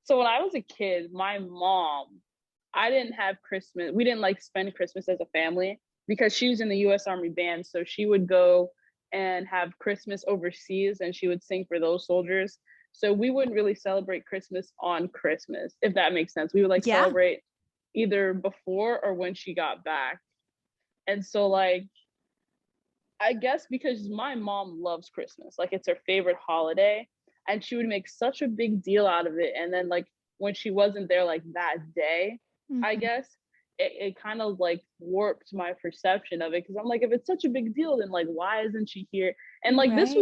So when I was a kid, my mom, I didn't have Christmas. We didn't like spend Christmas as a family because she was in the US Army band. So she would go and have Christmas overseas and she would sing for those soldiers. So we wouldn't really celebrate Christmas on Christmas, if that makes sense. We would like Yeah. celebrate either before or when she got back. And so like I guess because my mom loves Christmas, like it's her favorite holiday, and she would make such a big deal out of it. And then like when she wasn't there like that day, I Hmm. guess it kind of like warped my perception of it because I'm like, if it's such a big deal, then like why isn't she here? And like Right. this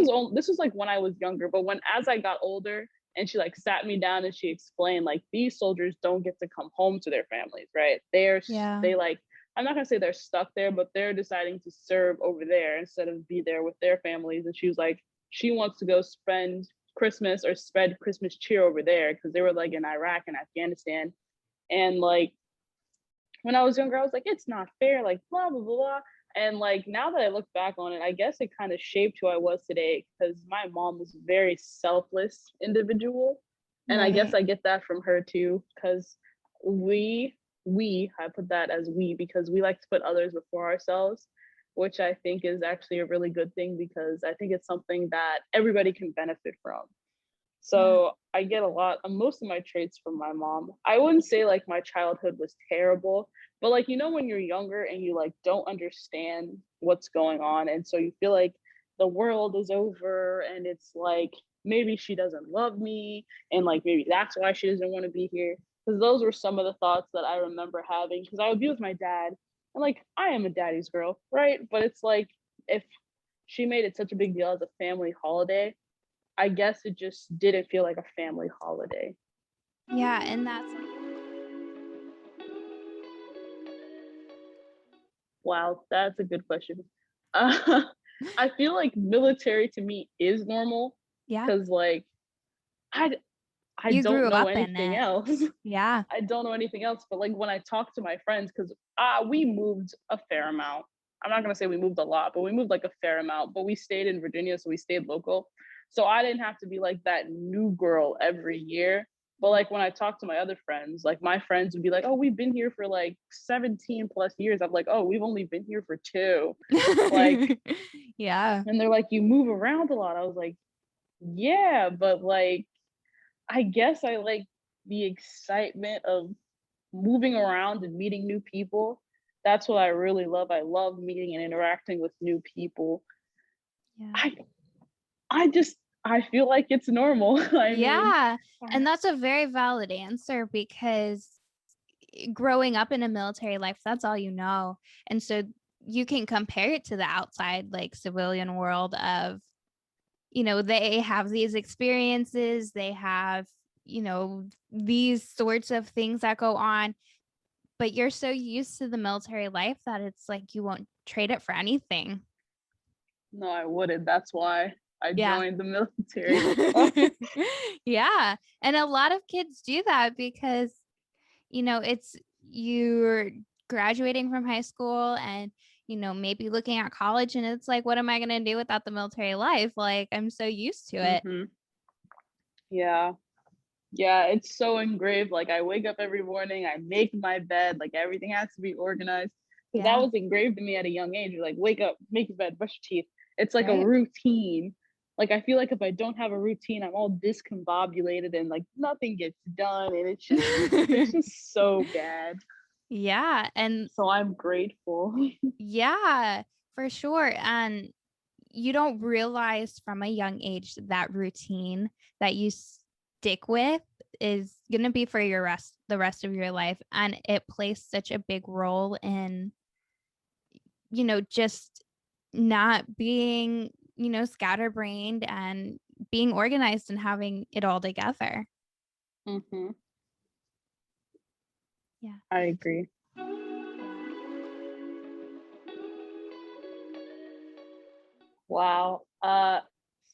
was like when I was younger, but when as I got older and she like sat me down and she explained like these soldiers don't get to come home to their families, right? Yeah. They like I'm not gonna say they're stuck there, but they're deciding to serve over there instead of be there with their families. And she was like, she wants to go spend Christmas or spread Christmas cheer over there because they were like in Iraq and Afghanistan. And like when I was younger, I was like, it's not fair, like blah blah blah blah. And like now that I look back on it, I guess it kind of shaped who I was today because my mom was a very selfless individual. And I guess Right. I get that from her too, because we I put that as we because we like to put others before ourselves, which I think is actually a really good thing because I think it's something that everybody can benefit from. Yeah. So I get a lot of most of my traits from my mom. I wouldn't say like my childhood was terrible, but like you know when you're younger and you like don't understand what's going on and so you feel like the world is over and it's like maybe she doesn't love me and like maybe that's why she doesn't want to be here because those were some of the thoughts that I remember having because I would be with my dad and like I am a daddy's girl, right? But it's like if she made it such a big deal as a family holiday, I guess it just didn't feel like a family holiday. Yeah. And that's like, Wow, that's a good question. Uh, I feel like military to me is normal yeah, because like I I you don't grew know up in anything it. else. Yeah. I don't know anything else. But like when I talk to my friends, because we moved a fair amount. I'm not gonna say we moved a lot, but we moved like a fair amount. But we stayed in Virginia, so we stayed local. So I didn't have to be like that new girl every year. But like when I talk to my other friends, like my friends would be like, "Oh, we've been here for like 17 plus years." I'm like, "Oh, we've only been here for two." Like, Yeah. and they're like, "You move around a lot." I was like, "Yeah, but like, I guess I like the excitement of moving around and meeting new people. That's what I really love. I love meeting and interacting with new people. Yeah. I I just I feel like it's normal. I mean, Yeah. And that's a very valid answer because growing up in a military life, that's all you know. And so you can compare it to the outside, like civilian world of, they have these experiences, they have, these sorts of things that go on, but you're so used to the military life that it's like you won't trade it for anything. no, I wouldn't. That's why I Yeah. joined the military. Oh, Yeah. And a lot of kids do that because, it's you're graduating from high school and, maybe looking at college and it's like, what am I going to do without the military life? Like, I'm so used to it. mm-hmm. Yeah. Yeah, it's so engraved. Like I wake up every morning, I make my bed, like everything has to be organized. Because that Yeah. was engraved in me at a young age. You're like, wake up, make your bed, brush your teeth. It's like a Right. routine. Like I feel like if I don't have a routine, I'm all discombobulated and like nothing gets done. And it's just so bad. Yeah. And So I'm grateful. yeah, for sure. And you don't realize from a young age that routine that you stick with is going to be for the rest of your life. And it plays such a big role in, just not being, scatterbrained and being organized and having it all together. hmm Yeah. I agree. Yeah. Wow.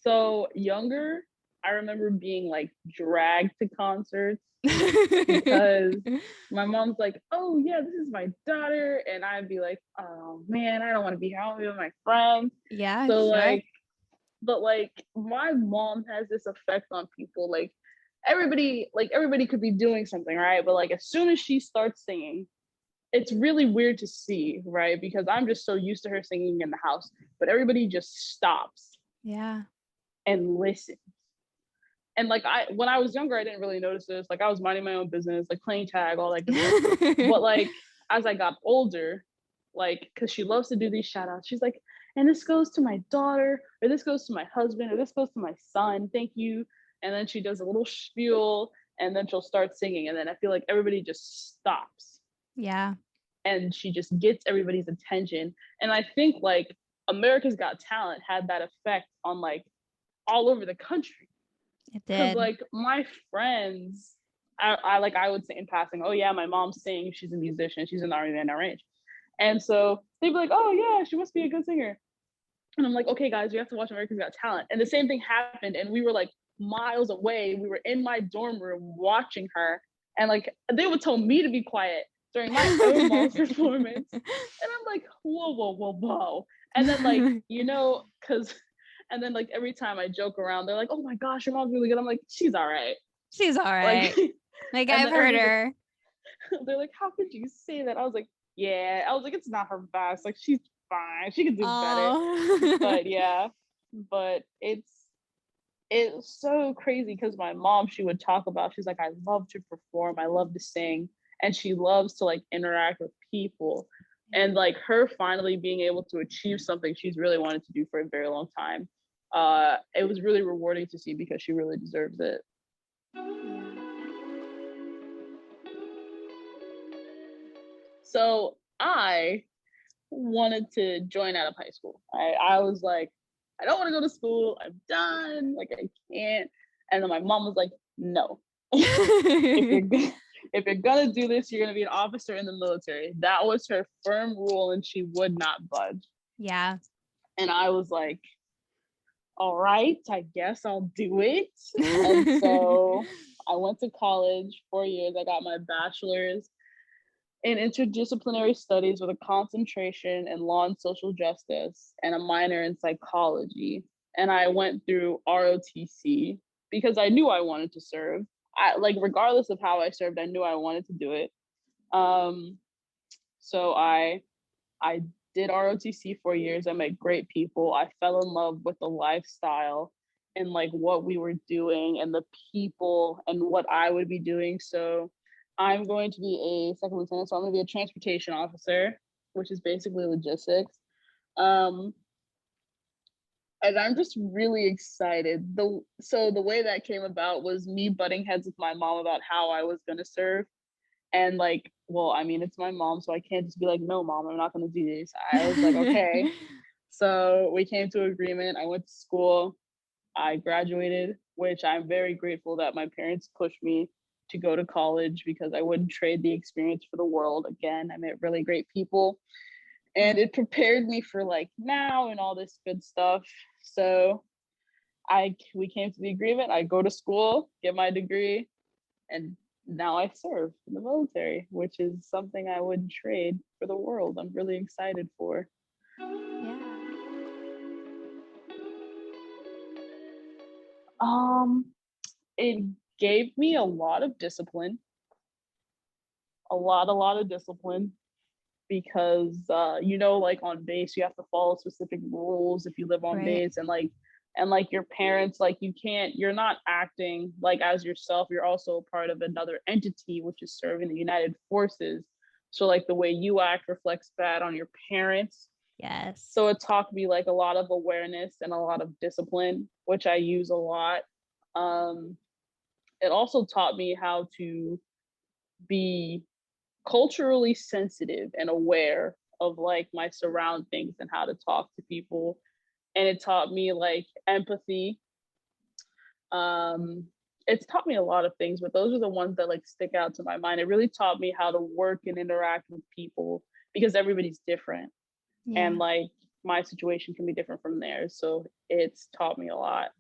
So younger, I remember being like dragged to concerts because my mom's like, "Oh yeah, this is my daughter," and I'd be like, "Oh man, I don't want to be here. I want to be with my friends." Yeah, So sure. like, but like, my mom has this effect on people. Like, everybody could be doing something, right? But like as soon as she starts singing, it's really weird to see, right? Because I'm just so used to her singing in the house, but everybody just stops Yeah. and listens. And like when I was younger, I didn't really notice this. Like I was minding my own business, like playing tag, all that good stuff. But like as I got older, like because she loves to do these shout outs, she's like, and this goes to my daughter, or this goes to my husband, or this goes to my son. Thank you. And then she does a little spiel, and then she'll start singing, and then I feel like everybody just stops, Yeah, and she just gets everybody's attention. And I think like America's Got Talent had that effect on like all over the country. it Cause did. like my friends, I would say in passing, oh yeah, my mom sings, she's a musician, she's an Aria band range. And so they'd be like, oh yeah, she must be a good singer. And I'm like, okay guys, we have to watch America's Got Talent. And the same thing happened, and we were like miles away. We were in my dorm room watching her, and like they would tell me to be quiet during my own mom's performance. And I'm like, whoa, whoa, whoa, whoa. And then like, cause and then like every time I joke around, they're like, oh my gosh, your mom's really good. I'm like, she's all right. She's all Like, right. Like and I've then heard everybody's like, her. they're like, how could you say that? I was like, yeah. I was like, it's not her best. Like, she's fine. She could do better. Oh. But yeah, but it's so crazy because my mom, she would talk about, she's like, I love to perform, I love to sing, and she loves to like interact with people. And like her finally being able to achieve something she's really wanted to do for a very long time, it was really rewarding to see because she really deserves it. Yeah. So I wanted to join out of high school. I was like, I don't want to go to school. I'm done. Like I can't. And then my mom was like, no. if you're if you're gonna do this, you're gonna be an officer in the military. That was her firm rule, and she would not budge. Yeah. And I was like, all right, I guess I'll do it. And so I went to college 4 years. I got my bachelor's in interdisciplinary studies with a concentration in law and social justice and a minor in psychology. And I went through ROTC because I knew I wanted to serve. Like regardless of how I served, I knew I wanted to do it. Um, so I did ROTC 4 years. I met great people. I fell in love with the lifestyle and like what we were doing and the people and what I would be doing. So I'm going to be a second lieutenant. So I'm going to be a transportation officer, which is basically logistics. Um, and I'm just really excited. The way that came about was me butting heads with my mom about how I was going to serve. And like, well, I mean, it's my mom, so I can't just be like, no, mom, I'm not going to do this. I was like, okay. So we came to agreement. I went to school. I graduated, which I'm very grateful that my parents pushed me to go to college because I wouldn't trade the experience for the world. Again, I met really great people, and it prepared me for like now and all this good stuff. So we came to the agreement. I go to school, get my degree, and now I serve in the military, which is something I wouldn't trade for the world. I'm really excited for. Yeah. Um, it gave me a lot of discipline, a lot of discipline because like on base you have to follow specific rules if you live on Right. base, and your parents, like you're not acting like as yourself, you're also a part of another entity which is serving the United Forces. So like the way you act reflects bad on your parents. Yes. So it taught me like a lot of awareness and a lot of discipline, which I use a lot. um it also taught me how to be culturally sensitive and aware of like my surroundings and how to talk to people. And it taught me like empathy. um it's taught me a lot of things, but those are the ones that like stick out to my mind. It really taught me how to work and interact with people because everybody's different, and Yeah. like my situation can be different from theirs, so it's taught me a lot.